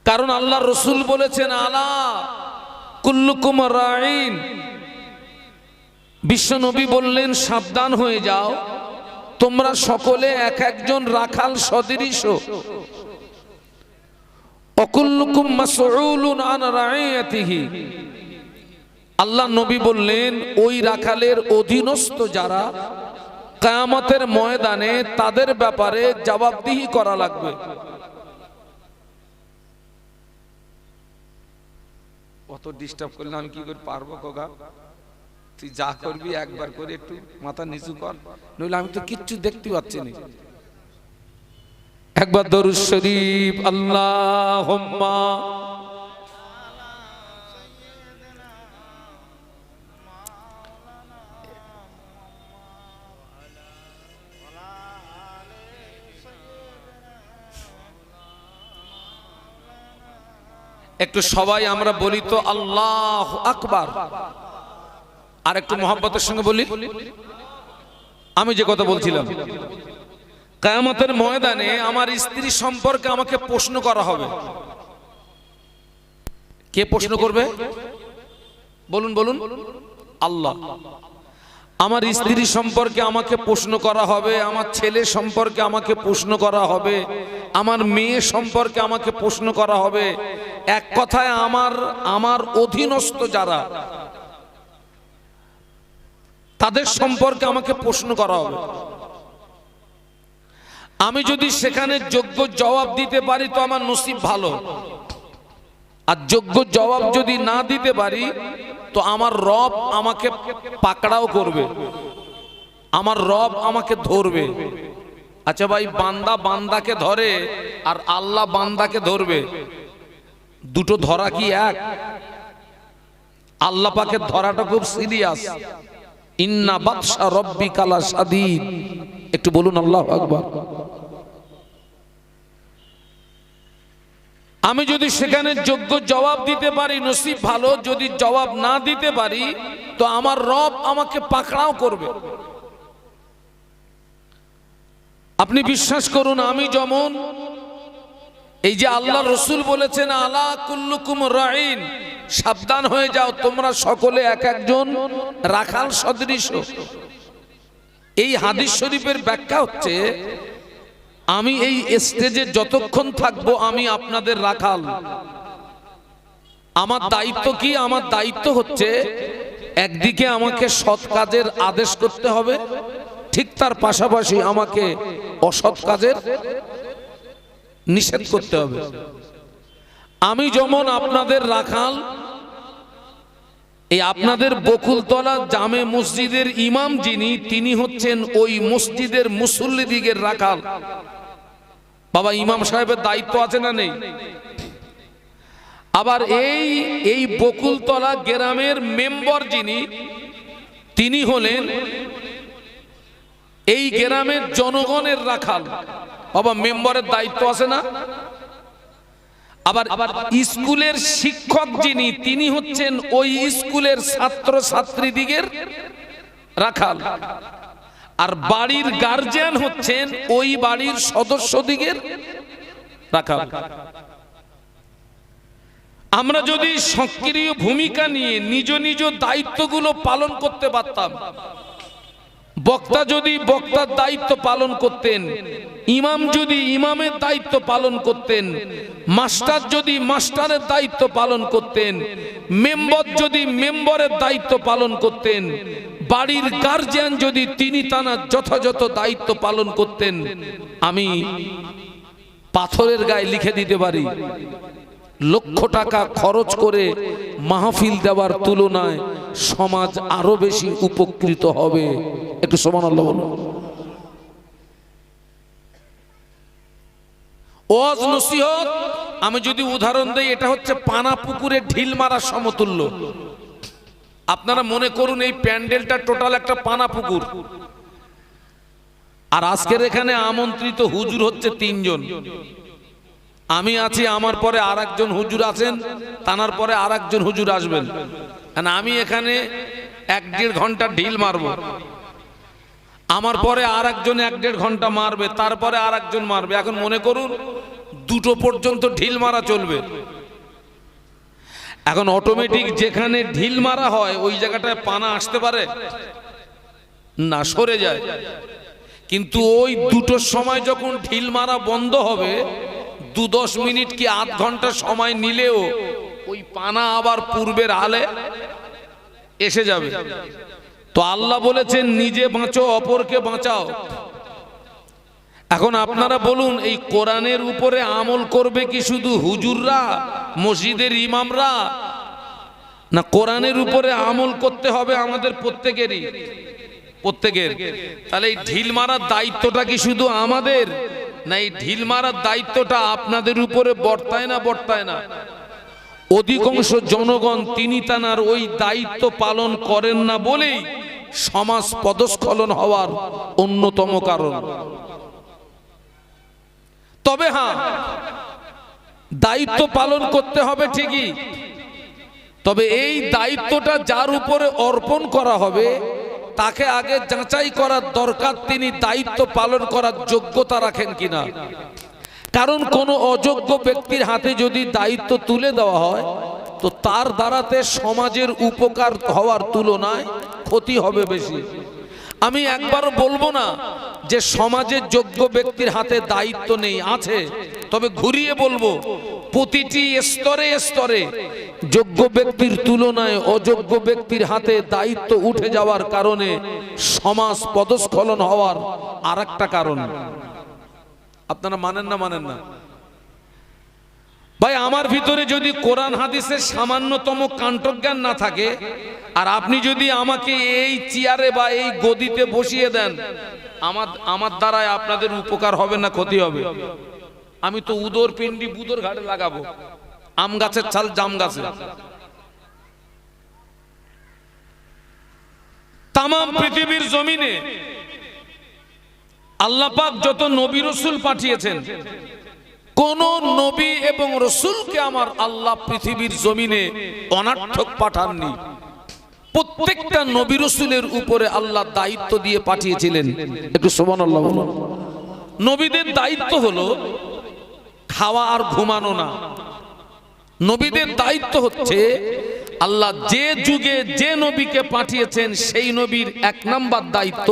Speaker 2: কারণ আল্লাহ রসুল বলেছেন, আলা কুল্লুকুম রাঈন। বিশ্ব নবী বললেন, সাবধান হয়ে যাও, তোমরা সকলে এক একজন রাখাল সদৃশ। অকুল্লুকুম মাসউলুন আন রাঈয়াতিহি। আল্লাহ নবী বললেন, ওই রাখালের অধীনস্থ যারা, কিয়ামতের ময়দানে তাদের ব্যাপারে জবাবদিহি করা লাগবে। অত ডিস্টার্ব করলে আমি কি করে পারবো? কোগা, তুই যা করবি একবার করে একটু মাথা নিচু কর, নইলে আমি তো কিচ্ছু দেখতে পাচ্ছি না। একবার দরুদ শরীফ, আল্লাহুম্মা একটু সবাই আমরা বলি তো আল্লাহু আকবার। আর একটু মোহাব্বতের সঙ্গে বলি। আমি যে কথা বলছিলাম, কিয়ামতের ময়দানে আমার স্ত্রী সম্পর্কে আমাকে প্রশ্ন করা হবে। কে প্রশ্ন করবে? বলুন বলুন। আল্লাহ। আমার স্ত্রী সম্পর্কে আমাকে প্রশ্ন করা হবে, আমার ছেলে সম্পর্কে আমাকে প্রশ্ন করা হবে, আমার মেয়ে সম্পর্কে আমাকে প্রশ্ন করা হবে। এক কথায় আমার অধীনস্থ যারা, তাদের সম্পর্কে আমাকে প্রশ্ন করা হবে। আমি যদি সেখানে যোগ্য জবাব দিতে পারি তো আমার নসিব ভালো, আর যোগ্য জবাব যদি না দিতে পারি তো আমার রব আমাকে পাকড়াও করবে, আমার রব আমাকে ধরবে। আচ্ছা ভাই, বান্দা বান্দাকে ধরে আর আল্লাহ বান্দাকে ধরবে, দুটো ধরা কি এক? আল্লাহ পাকের ধরাটা খুব সিরিয়াস, ইন্না বাতশা রাব্বিকা লাশাদীদ। একটু বলুন আল্লাহু আকবার। আমি যদি সেখানে যোগ্য জবাব দিতে পারি নসিব ভালো, যদি জবাব না দিতে পারি তো আমার রব আমাকে পাকড়াও করবে। আপনি বিশ্বাস করুন, আমি যেমন এই যে আল্লাহ রসুল বলেছেন আলা কুল্লুকুম রাইন, সাবধান হয়ে যাও তোমরা সকলে এক একজন রাখাল সদৃশ। এই হাদিস শরীফের ব্যাখ্যা হচ্ছে আমি এই স্টেজে যতক্ষণ থাকবো আমি আপনাদের রাখাল। আমার দায়িত্ব কি? আমার দায়িত্ব হচ্ছে একদিকে আমাকে সৎ কাজের আদেশ করতে হবে, ঠিক তার পাশাপাশি আমাকে অসৎ কাজের নিষেধ করতে হবে। আমি যেমন আপনাদের রাখাল, এই আপনাদের বকুলতলা জামে মসজিদের ইমাম যিনি, তিনি হচ্ছেন ওই মসজিদের মুসল্লিদিগের রাখাল। বাবা ইমাম সাহেবের দায়িত্ব আছে না নেই? আবার এই বকুলতলা গ্রামের মেম্বার যিনি, তিনি হলেন এই গ্রামের জনগণের রাখাল। বাবা মেম্বারের দায়িত্ব আছে না? আবার স্কুলের শিক্ষক যিনি, তিনি হচ্ছেন ওই স্কুলের ছাত্র ছাত্রীদিগের রাখাল। আর বাড়ির গার্জিয়ান হচ্ছেন ওই বাড়ির সদস্যদিগের রাখাল। আমরা যদি সক্রিয় ভূমিকা নিয়ে নিজ নিজ দায়িত্বগুলো পালন করতে পারতাম, বক্তা যদি বক্তার দায়িত্ব পালন করতেন, ইমাম যদি ইমামের দায়িত্ব পালন করতেন, মাস্টার যদি মাস্টারের দায়িত্ব পালন করতেন, মেম্বার যদি মেম্বারের দায়িত্ব পালন করতেন, বাড়ির গার্জিয়ান যদি তিনি তার যথাযথ দায়িত্ব পালন করতেন, আমি পাথরের গায়ে লিখে দিতে পারি লক্ষ টাকা খরচ করে মাহফিল দেওয়ার তুলনায় সমাজ আরো বেশি উপকৃত হবে। একটু সুবহানাল্লাহ বলুন। ওয়াজ নসিহত আমি যদি উদাহরণ দেই, এটা হচ্ছে পানা পুকুরে ঢিল মারা সমতুল্য। আপনারা মনে করুন এই প্যান্ডেলটা টোটাল একটা পানা পুকুর, আর আজকের এখানে আমন্ত্রিত হুজুর হচ্ছে 3 জন। আমি আছি, আমার পরে আর একজন হুজুর আছেন, তানার পরে আর একজন হুজুর আসবেন। আমি এখানে 1-1.5 ঘন্টা ঢিল মারবো, আমার পরে আর একজন 1-1.5 ঘন্টা মারবে, তারপরে আর একজন মারবে। এখন মনে করুন 2টো পর্যন্ত ঢিল মারা চলবে। এখন অটোমেটিক যেখানে ঢিল মারা হয় ওই জায়গাটায় পানা আসতে পারে না, সরে যায়। কিন্তু ওই 2টোর সময় যখন ঢিল মারা বন্ধ হবে, 2-10 মিনিট কি আধ ঘন্টা সময় নিলেও ওই পানা আবার পূর্বের হালে এসে যাবে। তো আল্লাহ বলেছেন নিজে বাঁচো অপরকে বাঁচাও। এখন আপনারা বলুন, এই কোরআনের উপরে আমল করবে কি শুধু হুজুররা, মসজিদের ইমামরা, না কোরআনের উপরে আমল করতে হবে আমাদের প্রত্যেকেরই? প্রত্যেকের। তাহলে এই ঢিল মারার দায়িত্বটা কি শুধু আমাদের, না এই ঢিল মারার দায়িত্বটা আপনাদের উপরে বর্তায় না? বর্তায় না। অধিকাংশ জনগণ তিনি তানার ওই দায়িত্ব পালন করেন না বলেই সমাজ পদস্খলন হওয়ার অন্যতম কারণ। তবে হ্যাঁ, দায়িত্ব পালন করতে হবে ঠিকই, তবে এই দায়িত্বটা যার উপরে অর্পণ করা হবে তাকে আগে যাচাই করার দরকার তিনি দায়িত্ব পালন করার যোগ্যতা রাখেন কিনা। কারণ কোনো অযোগ্য ব্যক্তির হাতে যদি দায়িত্ব তুলে দেওয়া হয় তো তার দ্বারাতে সমাজের উপকার হওয়ার তুলনায় ক্ষতি হবে বেশি। আমি একবারও বলবো না যে সমাজের যোগ্য ব্যক্তির হাতে দায়িত্ব নেই, আছে। তবে ঘুরিয়ে বলবো প্রতিটি স্তরে স্তরে যোগ্য ব্যক্তির তুলনায় অযোগ্য ব্যক্তির হাতে দায়িত্ব উঠে যাওয়ার কারণে সমাজ পদস্খলন হওয়ার আরেকটা কারণ। আপনারা মানেন না? মানেন না ভাই? আমার ভিতরে যদি কোরআন হাদিসের সামান্যতম কাণ্ঠজ্ঞান না থাকে, আর আপনি যদি আমাকে এই চেয়ারে বা এই গদিতে বসিয়ে দেন, আমার দ্বারায় আপনাদের উপকার হবে না ক্ষতি হবে? আমি তো উদর পিন্ডি বুদর ঘাটে লাগাবো, আম গাছের ছাল জাম গাছে। তামাম পৃথিবীর জমিনে আল্লাহ পাক যত নবী রাসূল পাঠিয়েছেন, কোন নবী এবং রাসূলকে আমার আল্লাহ পৃথিবীর জমিনে অনার্থক পাঠাননি। প্রত্যেকটা নবী রাসূলের উপরে আল্লাহ দায়িত্ব দিয়ে পাঠিয়েছিলেন। একটু সুবহানাল্লাহ বলুন। নবীদের দায়িত্ব হলো খাওয়া আর ঘুমানো না। নবীদের দায়িত্ব হচ্ছে আল্লাহ যে যুগে যে নবীকে পাঠিয়েছেন সেই নবীর এক নাম্বার দায়িত্ব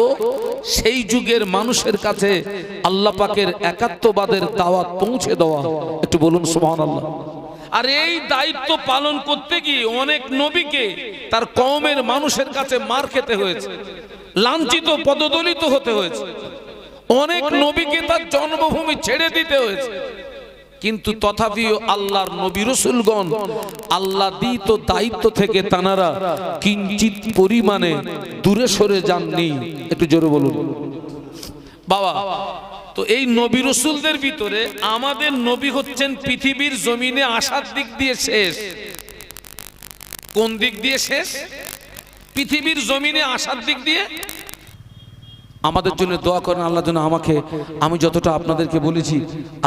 Speaker 2: সেই যুগের মানুষের কাছে আল্লাহ পাকের একাত্মবাদের দাওয়াত পৌঁছে দেওয়া। একটু বলুন সুবহানাল্লাহ। আর এই দায়িত্ব পালন করতে গিয়ে অনেক নবীকে তার কওমের মানুষের কাছে মার খেতে হয়েছে, লাঞ্ছিত পদদলিত হতে হয়েছে, অনেক নবীকে তার জন্মভূমি ছেড়ে দিতে হয়েছে। কিন্তু তথাপিও আল্লাহর নবী রাসূলগণ আল্লাহ দিত দায়িত্ব থেকে তানারা কিঞ্চিত পরিমাণে দূরে সরে যাননি। একটু জোরে বলুন বাবা। তো এই নবী রাসূলদের ভিতরে আমাদের নবী হচ্ছেন পৃথিবীর জমিনে আসার দিক দিয়ে শেষ। কোন দিক দিয়ে শেষ? পৃথিবীর জমিনে আসার দিক দিয়ে। আমাদের জন্য দোয়া করেন আল্লাহ যেন আমাকে, আমি যতটা আপনাদেরকে বলেছি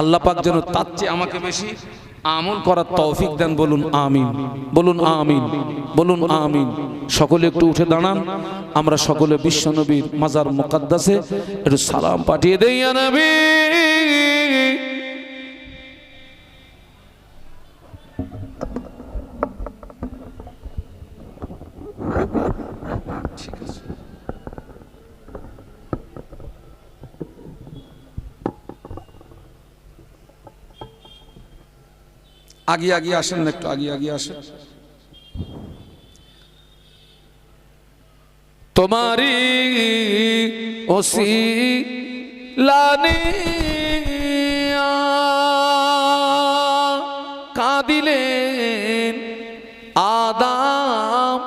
Speaker 2: আল্লাহ পাক যেন তার চেয়ে আমাকে বেশি আমল করার তৌফিক দেন। বলুন আমিন, বলুন আমিন, বলুন আমিন। সকলে একটু উঠে দাঁড়ান, আমরা সকলে বিশ্ব নবীর মাজার মুকাদ্দাসে একটু সালাম পাঠিয়ে দেই। ইয়া নবী ঠিক আছে। আগে আগে আসেন না, একটু আগে আগে আসেন। তোমারি ওসিলানে কাঁদিলেন আদাম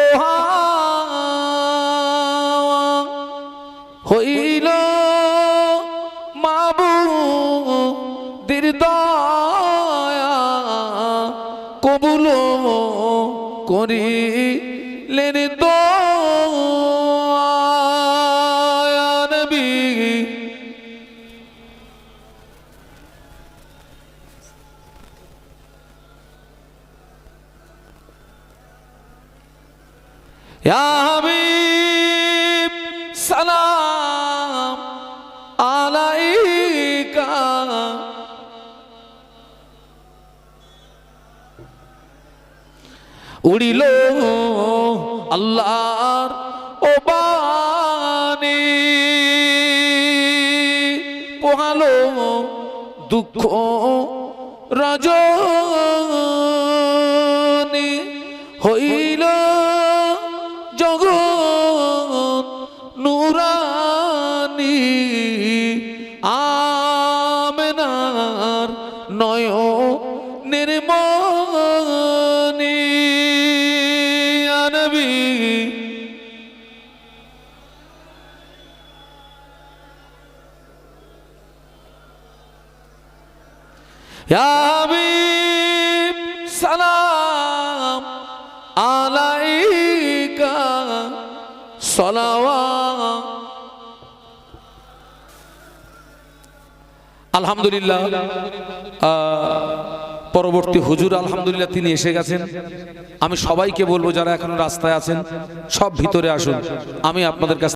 Speaker 2: ও হাওয়া, হইল মাবুদের দয়া কবুল করিলেন দোয়া। ইয়া নবী ইয়া হাবিব সালাম আলাইকা, উড়িল আল্লাহর ও বাণী, পোহালো দুঃখ রজনী, হইল জগৎ নুরানি, আমেনার নয়নের মনি। ইয়া নবী ইয়া হাবিব সালাম আলাইকা সালাওয়াত। আলহামদুলিল্লাহ পরবর্তী হুজুর আলহামদুলিল্লাহ তিনি এসে গেছেন। আমি সবাইকে বলবো যারা এখনো রাস্তায় আছেন সব ভিতরে আসুন। আমি আপনাদের কাছে